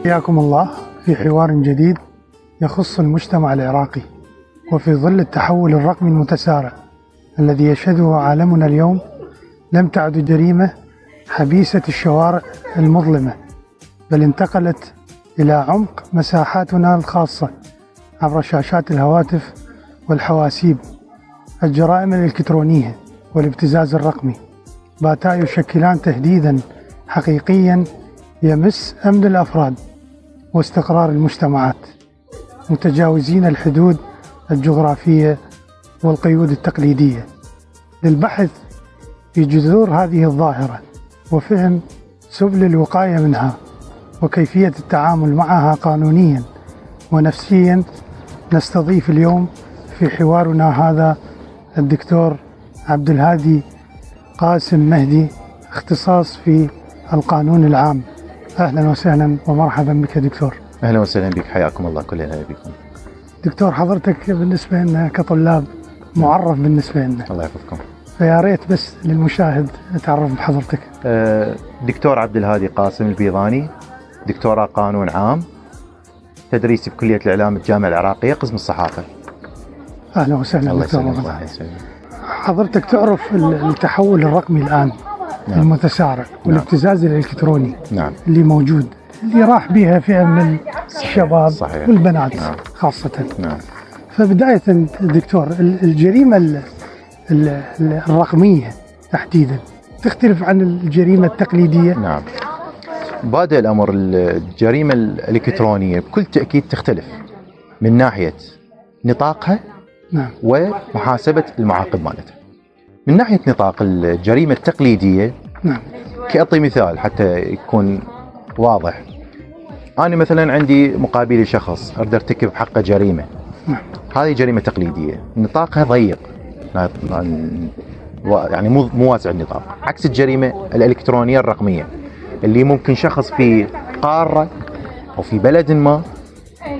حياكم الله في حوار جديد يخص المجتمع العراقي، وفي ظل التحول الرقمي المتسارع الذي يشهده عالمنا اليوم، لم تعد الجريمة حبيسة الشوارع المظلمة، بل انتقلت إلى عمق مساحاتنا الخاصة عبر شاشات الهواتف والحواسيب. الجرائم الإلكترونية والابتزاز الرقمي باتا يشكلان تهديداً حقيقياً يمس أمن الأفراد واستقرار المجتمعات، متجاوزين الحدود الجغرافية والقيود التقليدية. للبحث في جذور هذه الظاهرة وفهم سبل الوقاية منها وكيفية التعامل معها قانونياً ونفسياً، نستضيف اليوم في حوارنا هذا الدكتور عبد الهادي قاسم مهدي، اختصاص في القانون العام. أهلا وسهلا ومرحبا بك دكتور. أهلا وسهلا بك، حياكم الله، كل هلا بكم. دكتور، حضرتك بالنسبة لنا كطلاب معرف بالنسبة لنا، الله يحفظكم، فيا ريت بس للمشاهد تعرف بحضرتك. دكتور عبد الهادي قاسم البيضاني، دكتوراه قانون عام، تدريسي بكلية الإعلام الجامعة العراقية قسم الصحافة. أهلا وسهلا الله دكتور. يسلمك. حضرتك تعرف التحول الرقمي الآن، نعم. المتسارع والابتزاز الإلكتروني، نعم. اللي موجود، اللي راح بها فئة من الشباب صحيح. والبنات. نعم. خاصة. نعم. فبداية دكتور، الجريمة الرقمية تحديدا تختلف عن الجريمة التقليدية؟ نعم. بادئ الأمر، الجريمة الإلكترونية بكل تأكيد تختلف من ناحية نطاقها، نعم، ومحاسبة المعاقب مالتها. من ناحية نطاق الجريمة التقليدية، نعم، كأعطي مثال حتى يكون واضح. أنا مثلا عندي مقابلي شخص أريد أرتكب حقه جريمة، نعم، هذه جريمة تقليدية نطاقها ضيق، يعني مو واسع النطاق، عكس الجريمة الإلكترونية الرقمية اللي ممكن شخص في قارة أو في بلد ما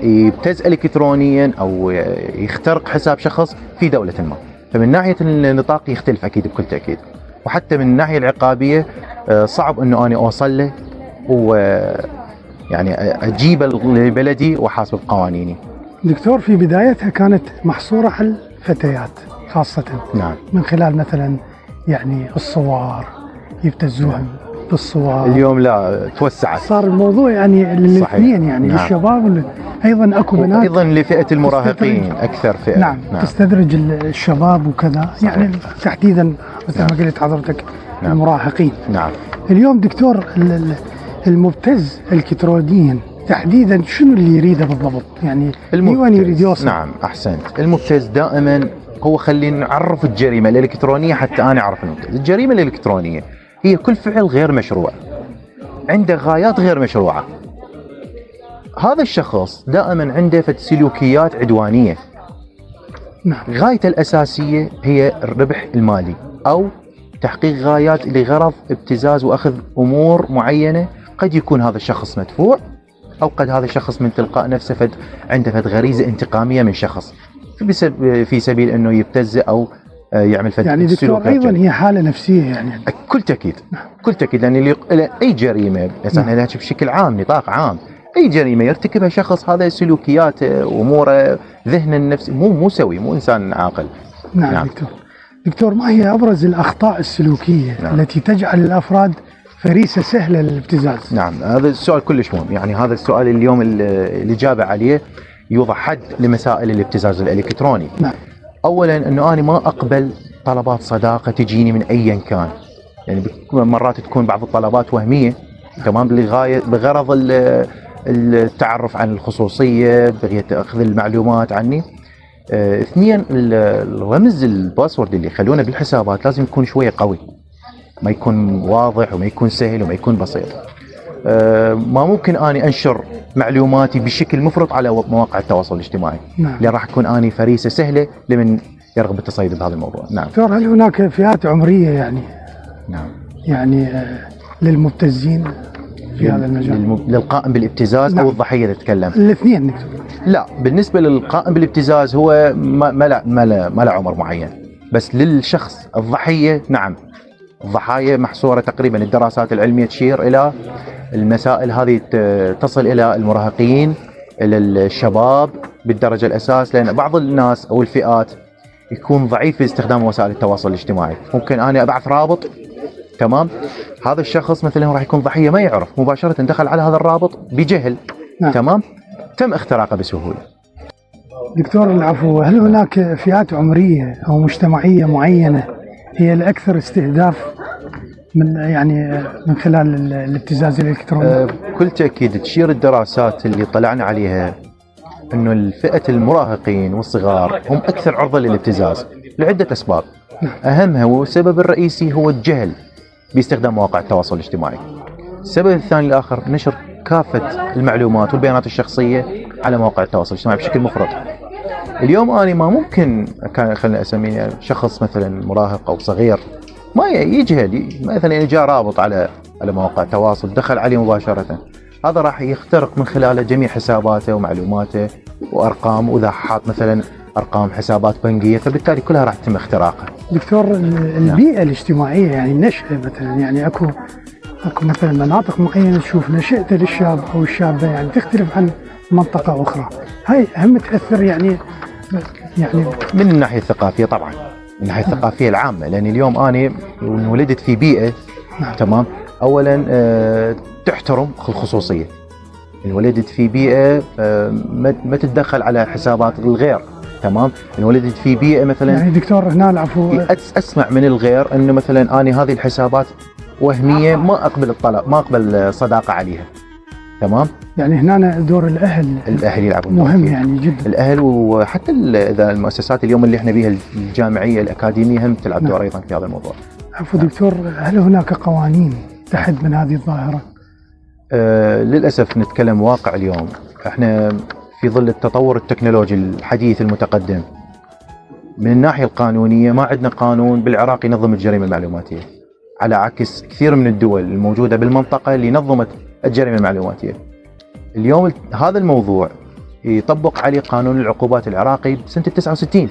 يبتز إلكترونيا أو يخترق حساب شخص في دولة ما. فمن ناحية النطاق يختلف أكيد بكل تأكيد، وحتى من الناحية العقابية صعب أنه أنا أوصل له يعني أجيب لبلدي وحاسب بقوانيني. دكتور، في بدايتها كانت محصورة على الفتيات خاصة. نعم. من خلال مثلا يعني الصور، يبتزوهم بالصور. اليوم لا، توسعت، صار الموضوع يعني للاثنين، يعني نعم. للشباب أيضا أكو بنات، أيضا لفئة المراهقين أكثر فئة. نعم. تستدرج الشباب وكذا. صحيح. يعني تحديدا مثل نعم. ما قلت حضرتك. نعم. المراهقين. نعم. اليوم دكتور، المبتز الكترونيا تحديدا شنو اللي يريده بالضبط؟ يعني وين يريد يوصل؟ نعم، أحسنت. المبتز دائما هو، خلينا نعرف الجريمة الإلكترونية حتى أنا أعرف المبتز. الجريمة الإلكترونية هي كل فعل غير مشروع عنده غايات غير مشروعة. هذا الشخص دائما عنده سلوكيات عدوانية. نعم. غايته الأساسية هي الربح المالي أو تحقيق غايات لغرض ابتزاز وأخذ أمور معينة. قد يكون هذا الشخص مدفوع، أو قد هذا الشخص من تلقاء نفسه عنده غريزة انتقامية من شخص في سبيل أنه يبتز أو يعمل يعني دكتور أيضا هي حالة نفسية يعني. كل تأكيد، كل تأكيد، لأن أي جريمة نحن نحكي بشكل عام، نطاق عام، أي جريمة يرتكبها شخص هذا سلوكياته وأموره ذهنه النفسي مو سوي، مو إنسان عاقل. نعم. نعم. دكتور، ما هي أبرز الأخطاء السلوكية نعم. التي تجعل الأفراد فريسة سهلة للابتزاز؟ نعم، هذا السؤال كلش مهم. يعني هذا السؤال اليوم الإجابة عليه يوضع حد لمسائل الابتزاز الإلكتروني. نعم. أولا أنه أنا ما أقبل طلبات صداقة تجيني من أيا كان. يعني مرات تكون بعض الطلبات وهمية، تمام، بغرض التعرف عن الخصوصية، بغية أخذ المعلومات عني. اثنين، الرمز الباسورد اللي يخلونه بالحسابات لازم يكون شوية قوي، ما يكون واضح وما يكون سهل وما يكون بسيط. ما ممكن أني أنشر معلوماتي بشكل مفرط على مواقع التواصل الاجتماعي. نعم. اللي راح أكون أني فريسة سهلة لمن يرغب بالتصيد بهذا الموضوع. نعم. دكتور، هل هناك فئات عمرية يعني؟ نعم. يعني للمبتزين في هذا المجال؟ للقائم بالابتزاز. نعم. أو الضحية تتكلم؟ الاثنين. لا، بالنسبة للقائم بالابتزاز هو ما له عمر معين، بس للشخص الضحية نعم الضحايا محصورة تقريبا، الدراسات العلمية تشير إلى المسائل هذه تصل إلى المراهقين، إلى الشباب بالدرجة الأساس، لأن بعض الناس أو الفئات يكون ضعيف في استخدام وسائل التواصل الاجتماعي. ممكن أنا أبعث رابط، تمام، هذا الشخص مثلا راح يكون ضحية ما يعرف، مباشرة دخل على هذا الرابط بجهل، نعم. تمام، تم اختراقه بسهولة. دكتور العفو، هل هناك فئات عمرية أو مجتمعية معينة هي الأكثر استهداف من خلال الابتزاز الإلكتروني؟ بكل تأكيد تشير الدراسات اللي طلعنا عليها انه الفئة المراهقين والصغار هم اكثر عرضة للابتزاز لعدة اسباب، اهمها والسبب الرئيسي هو الجهل باستخدام مواقع التواصل الاجتماعي. السبب الثاني الاخر نشر كافة المعلومات والبيانات الشخصية على مواقع التواصل الاجتماعي بشكل مفرط. اليوم انا ما ممكن كان خلينا اسميه شخص مثلا مراهق او صغير ما يجهل، مثلا جاء رابط على مواقع التواصل دخل عليه مباشرة، هذا راح يخترق من خلاله جميع حساباته ومعلوماته وارقام، واذا حاط مثلا ارقام حسابات بنكيه فبالتالي كلها راح يتم اختراقها. دكتور، البيئه الاجتماعيه يعني النشأة مثلا، يعني اكو مثلا مناطق معينه تشوف نشأته للشاب او الشابه يعني تختلف عن منطقه اخرى، هاي هم تاثر يعني من الناحيه الثقافيه طبعا، من الناحيه الثقافيه العامه، لان اليوم انا ولدت في بيئه تمام، اولا تحترم الخصوصيه، انولدت في بيئه ما تتدخل على حسابات الغير، تمام، انولدت في بيئه مثلا يعني دكتور هنا العفو اسمع من الغير انه مثلا اني هذه الحسابات وهميه ما اقبل الطلب، ما اقبل صداقه عليها، تمام. يعني هنا دور الاهل يلعبون مهم يعني جدا، الاهل، وحتى اذا المؤسسات اليوم اللي احنا بيها الجامعيه الاكاديميه هم تلعب دور ايضا في هذا الموضوع. عفوا دكتور، هل هناك قوانين تحد من هذه الظاهره؟ للأسف نتكلم واقع اليوم، احنا في ظل التطور التكنولوجي الحديث المتقدم من الناحية القانونية ما عندنا قانون بالعراق ينظم الجريمة المعلوماتية، على عكس كثير من الدول الموجودة بالمنطقة اللي نظمت الجريمة المعلوماتية. اليوم هذا الموضوع يطبق عليه قانون العقوبات العراقي بسنة 69.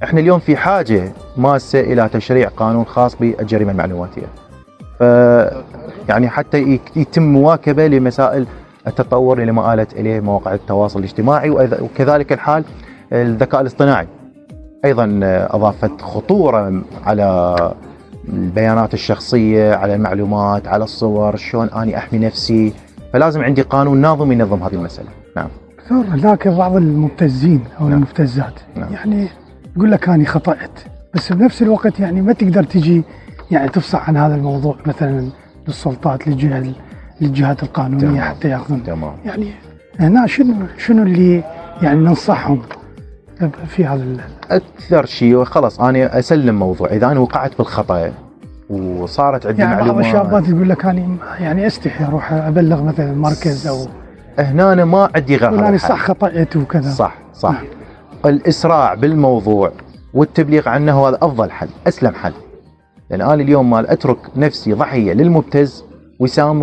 احنا اليوم في حاجة ماسة إلى تشريع قانون خاص بالجريمة المعلوماتية، يعني حتى يتم مواكبة لمسائل التطور اللي ما آلت إليه مواقع التواصل الاجتماعي، وكذلك الحال الذكاء الاصطناعي أيضا أضافت خطورة على البيانات الشخصية، على المعلومات، على الصور، شلون أني أحمي نفسي، فلازم عندي قانون ناظم ينظم هذه المسألة. نعم دكتور، هناك بعض المبتزين أو المبتزات يعني يقول لك أنا خطأت، بس بنفس الوقت يعني ما تقدر تجي يعني تفصح عن هذا الموضوع مثلا للسلطات، للجهات القانونية تمام. حتى ياخذون تمام. يعني هنا شنو اللي يعني ننصحهم في هذا أكثر شيء خلاص أنا أسلم موضوع، إذا أنا وقعت بالخطأ وصارت عندي يعني معلومات، بعض الشابات يقول لك أنا يعني أستحي أروح أبلغ مثلا مركز أو هنا أنا ما عندي غير هذا أنا الحل. صح خطأت وكذا، صح الإسراع بالموضوع والتبليغ عنه هو هذا أفضل حل، أسلم حل، لأن أنا اليوم مال أترك نفسي ضحية للمبتز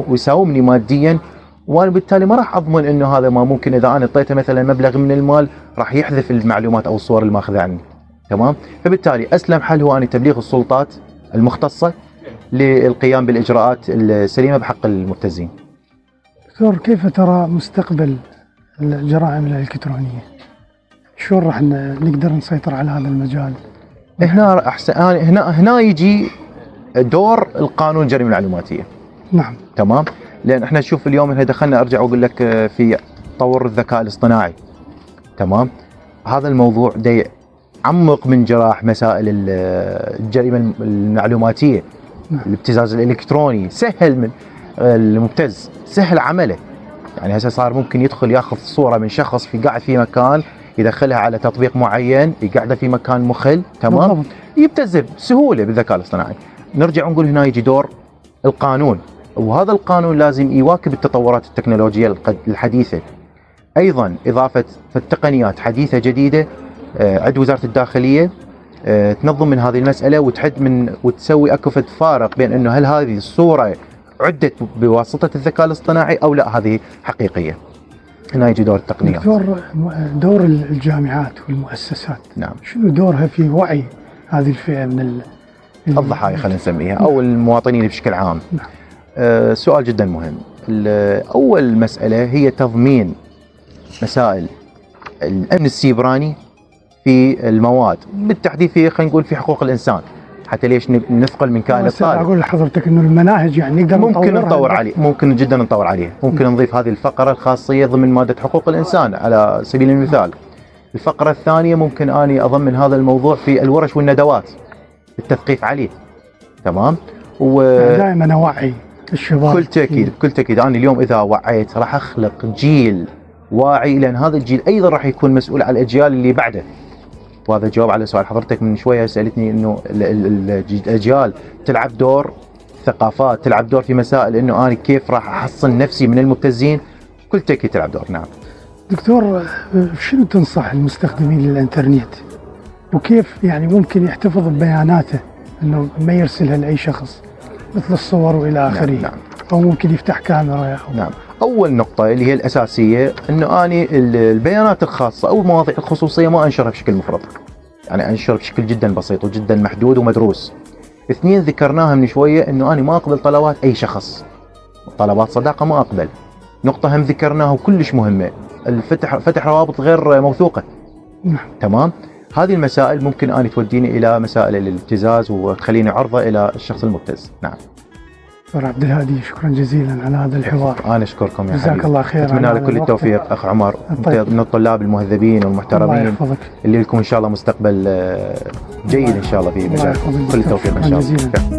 ويساومني ماديا، وأنا بالتالي ما راح أضمن إنه هذا ما ممكن إذا أنا أعطيته مثلا مبلغ من المال راح يحذف المعلومات أو الصور الماخذة عني، تمام. فبالتالي أسلم حل هو أن تبليغ السلطات المختصة للقيام بالإجراءات السليمة بحق المبتزين. دكتور، كيف ترى مستقبل الجرائم الإلكترونية؟ شلون راح نقدر نسيطر على هذا المجال؟ هنا أحسن، هنا يجي دور القانون الجريمة المعلوماتية. نعم تمام، لأن احنا نشوف اليوم احنا دخلنا، أرجع وأقول لك في تطور الذكاء الاصطناعي، تمام، هذا الموضوع ده عمق من جراح مسائل الجريمة المعلوماتية. الابتزاز الإلكتروني سهل من المبتز، سهل عمله، يعني هسه صار ممكن يدخل ياخذ صورة من شخص في قاعد في مكان، يدخلها على تطبيق معين، يقعده في مكان مخل، تمام، يبتزل بسهولة بالذكاء الاصطناعي. نرجع ونقول هنا يجي دور القانون، وهذا القانون لازم يواكب التطورات التكنولوجية الحديثة، أيضا إضافة التقنيات حديثة جديدة عند وزارة الداخلية تنظم من هذه المسألة وتسوي أكفة فارق بين أنه هل هذه الصورة عدت بواسطة الذكاء الاصطناعي أو لا هذه حقيقية. هنا يجي دور التقنيات. دكتور، دور الجامعات والمؤسسات، نعم، شنو دورها في وعي هذه الفئة الضحايا خلينا نسميها او المواطنين بشكل عام. سؤال جدا مهم. اول مساله هي تضمين مسائل الامن السيبراني في المواد، بالتحديد في خلينا نقول في حقوق الانسان، حتى ليش نثقل من كائن الطالب. اقول لحضرتك انه المناهج يعني نقدر ممكن نطور عليه، ممكن جدا نطور عليه، ممكن نضيف هذه الفقره الخاصيه ضمن ماده حقوق الانسان على سبيل المثال. الفقره الثانيه ممكن اني اضمن هذا الموضوع في الورش والندوات، التثقيف عليه. تمام. دائما اوعي الشباب. بكل تاكيد بكل تاكيد انا اليوم اذا وعيت راح اخلق جيل واعي، لان هذا الجيل ايضا راح يكون مسؤول على الاجيال اللي بعده. وهذا جواب على سؤال حضرتك من شويه، سالتني انه الاجيال تلعب دور، ثقافات تلعب دور في مسائل انه انا كيف راح احصن نفسي من المبتزين. بكل تاكيد تلعب دور. نعم دكتور، شنو تنصح المستخدمين للانترنت وكيف يعني ممكن يحتفظ ببياناته انه ما يرسلها لاي شخص مثل الصور والى اخره؟ نعم. او ممكن يفتح كاميرا أو نعم. اول نقطه اللي هي الاساسيه انه اني البيانات الخاصه او المواضيع الخصوصيه ما انشرها بشكل مفرط، يعني انشر بشكل جدا بسيط وجدا محدود ومدروس. اثنين ذكرناها من شويه انه انا ما اقبل طلبات اي شخص، طلبات صداقه ما اقبل. نقطه هم ذكرناها وكلش مهمه، فتح روابط غير موثوقه. نعم. تمام. هذه المسائل ممكن اني توديني الى مسائل الابتزاز وتخليني عرضه الى الشخص المبتز. نعم. دكتور عبد الهادي، شكرا جزيلا على هذا الحوار. انا اشكركم يا حبيبي، جزاك الله خير. اتمنى لك كل التوفيق اخ عمر. طيب. من الطلاب المهذبين والمحترمين الله يحفظك. اللي لكم ان شاء الله مستقبل جيد ان شاء الله باذن الله. كل التوفيق ان شاء الله.